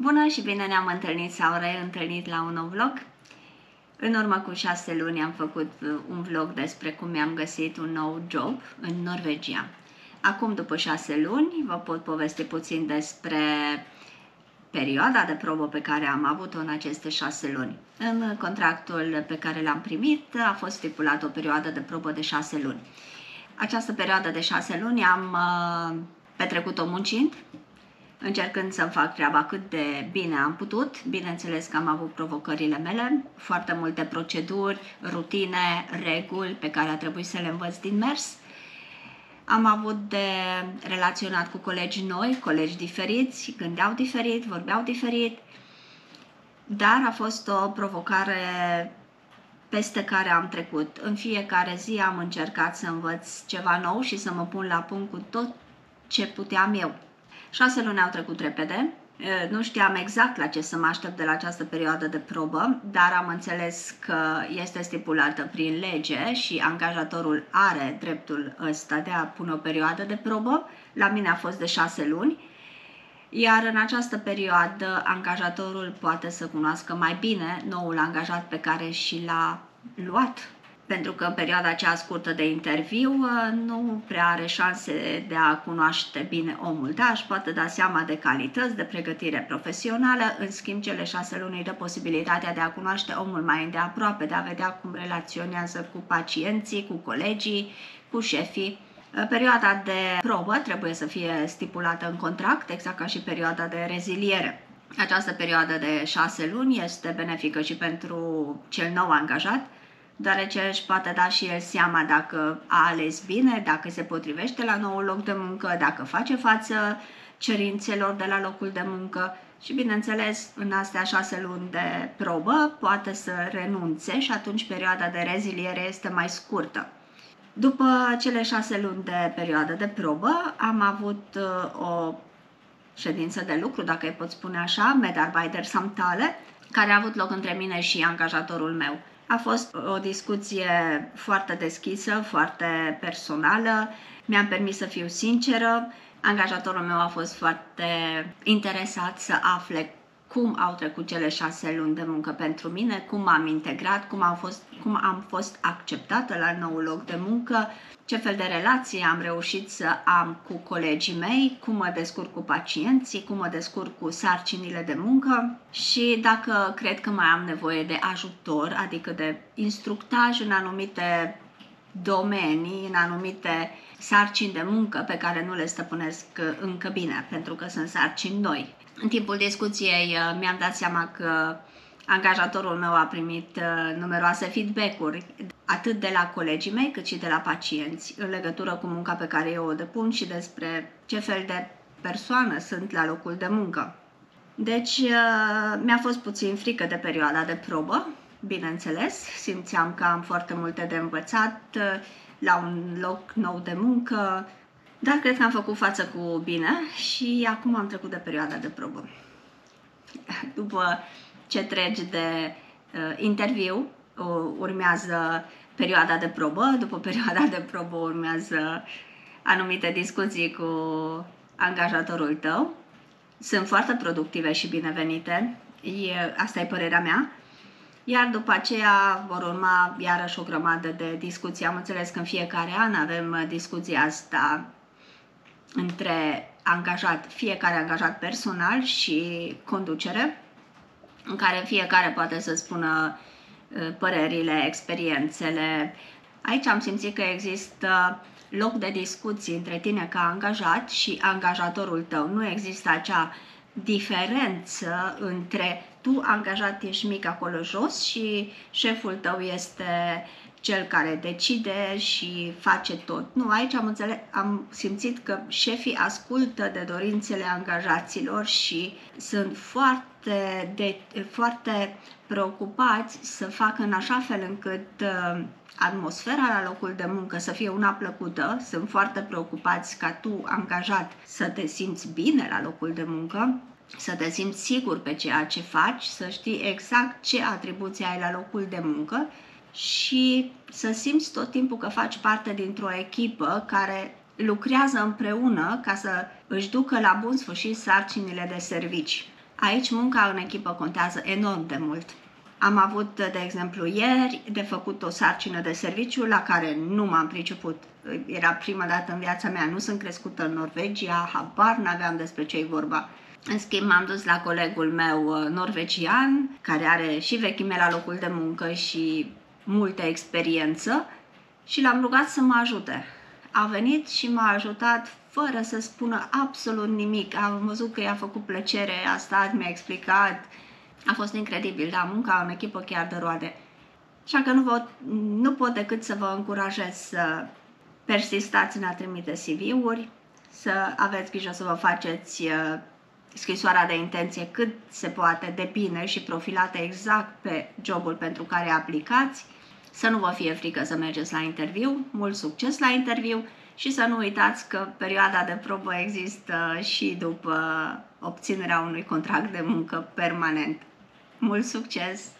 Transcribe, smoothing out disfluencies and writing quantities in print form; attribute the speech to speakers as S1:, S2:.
S1: Bună și bine ne-am întâlnit sau reîntâlnit la un nou vlog. În urmă cu 6 luni am făcut un vlog despre cum mi-am găsit un nou job în Norvegia. Acum, după 6 luni, vă pot povesti puțin despre perioada de probă pe care am avut-o în aceste 6 luni. În contractul pe care l-am primit a fost stipulat o perioadă de probă de 6 luni. Această perioadă de 6 luni am petrecut-o muncind, încercând să-mi fac treaba cât de bine am putut. Bineînțeles că am avut provocările mele, foarte multe proceduri, rutine, reguli pe care a trebuit să le învăț din mers. Am avut de relaționat cu colegi noi, colegi diferiți, gândeau diferit, vorbeau diferit, dar a fost o provocare peste care am trecut. În fiecare zi am încercat să învăț ceva nou și să mă pun la punct cu tot ce puteam eu. 6 luni au trecut repede, nu știam exact la ce să mă aștept de la această perioadă de probă, dar am înțeles că este stipulată prin lege și angajatorul are dreptul ăsta de a pune o perioadă de probă. La mine a fost de 6 luni, iar în această perioadă angajatorul poate să cunoască mai bine noul angajat pe care și l-a luat. Pentru că în perioada aceea scurtă de interviu nu prea are șanse de a cunoaște bine omul, da? Își poate da seama de calități, de pregătire profesională, în schimb cele 6 luni îi dă posibilitatea de a cunoaște omul mai îndeaproape, de a vedea cum relaționează cu pacienții, cu colegii, cu șefii. Perioada de probă trebuie să fie stipulată în contract, exact ca și perioada de reziliere. Această perioadă de 6 luni este benefică și pentru cel nou angajat, deoarece își poate da și el seama dacă a ales bine, dacă se potrivește la noul loc de muncă, dacă face față cerințelor de la locul de muncă și, bineînțeles, în astea 6 luni de probă poate să renunțe și atunci perioada de reziliere este mai scurtă. După cele 6 luni de perioadă de probă am avut o ședință de lucru, dacă îi pot spune așa, Medarbeitersamtale, care a avut loc între mine și angajatorul meu. A fost o discuție foarte deschisă, foarte personală, mi-am permis să fiu sinceră, angajatorul meu a fost foarte interesat să afle cum au trecut cele 6 luni de muncă pentru mine, cum am integrat, cum am fost acceptată la noul loc de muncă, ce fel de relație am reușit să am cu colegii mei, cum mă descurc cu pacienții, cum mă descurc cu sarcinile de muncă și dacă cred că mai am nevoie de ajutor, adică de instructaj în anumite domenii, în anumite sarcini de muncă pe care nu le stăpânesc încă bine, pentru că sunt sarcini noi. În timpul discuției mi-am dat seama că angajatorul meu a primit numeroase feedback-uri, atât de la colegii mei, cât și de la pacienți, în legătură cu munca pe care eu o depun și despre ce fel de persoană sunt la locul de muncă. Deci mi-a fost puțin frică de perioada de probă, bineînțeles, simțeam că am foarte multe de învățat la un loc nou de muncă, dar cred că am făcut față cu bine și acum am trecut de perioada de probă. După ce treci de interviu, urmează perioada de probă, după perioada de probă urmează anumite discuții cu angajatorul tău. Sunt foarte productive și binevenite, asta e părerea mea. Iar după aceea vor urma iarăși o grămadă de discuții. Am înțeles că în fiecare an avem discuția asta între fiecare angajat personal și conducere, în care fiecare poate să spună părerile, experiențele. Aici am simțit că există loc de discuții între tine ca angajat și angajatorul tău. Nu există acea diferență între tu, angajat, ești mic acolo jos și șeful tău este cel care decide și face tot. Nu, aici am simțit că șefii ascultă de dorințele angajaților și sunt foarte preocupați să facă în așa fel încât atmosfera la locul de muncă să fie una plăcută. Sunt foarte preocupați ca tu, angajat, să te simți bine la locul de muncă, să te simți sigur pe ceea ce faci, să știi exact ce atribuții ai la locul de muncă și să simți tot timpul că faci parte dintr-o echipă care lucrează împreună ca să își ducă la bun sfârșit sarcinile de servici. Aici munca în echipă contează enorm de mult. Am avut, de exemplu, ieri de făcut o sarcină de serviciu la care nu m-am priceput. Era prima dată în viața mea, nu sunt crescută în Norvegia, habar n-aveam despre ce-i vorba. În schimb, m-am dus la colegul meu norvegian, care are și vechime la locul de muncă și multă experiență, și l-am rugat să mă ajute. A venit și m-a ajutat fără să spună absolut nimic. Am văzut că i-a făcut plăcere, a stat, mi-a explicat. A fost incredibil, da, munca în echipă chiar de roade. Așa că nu pot decât să vă încurajez să persistați în a trimite CV-uri, să aveți grijă să vă faceți scrisoarea de intenție cât se poate de bine și profilată exact pe jobul pentru care aplicați, să nu vă fie frică să mergeți la interviu, mult succes la interviu și să nu uitați că perioada de probă există și după obținerea unui contract de muncă permanent. Mult succes!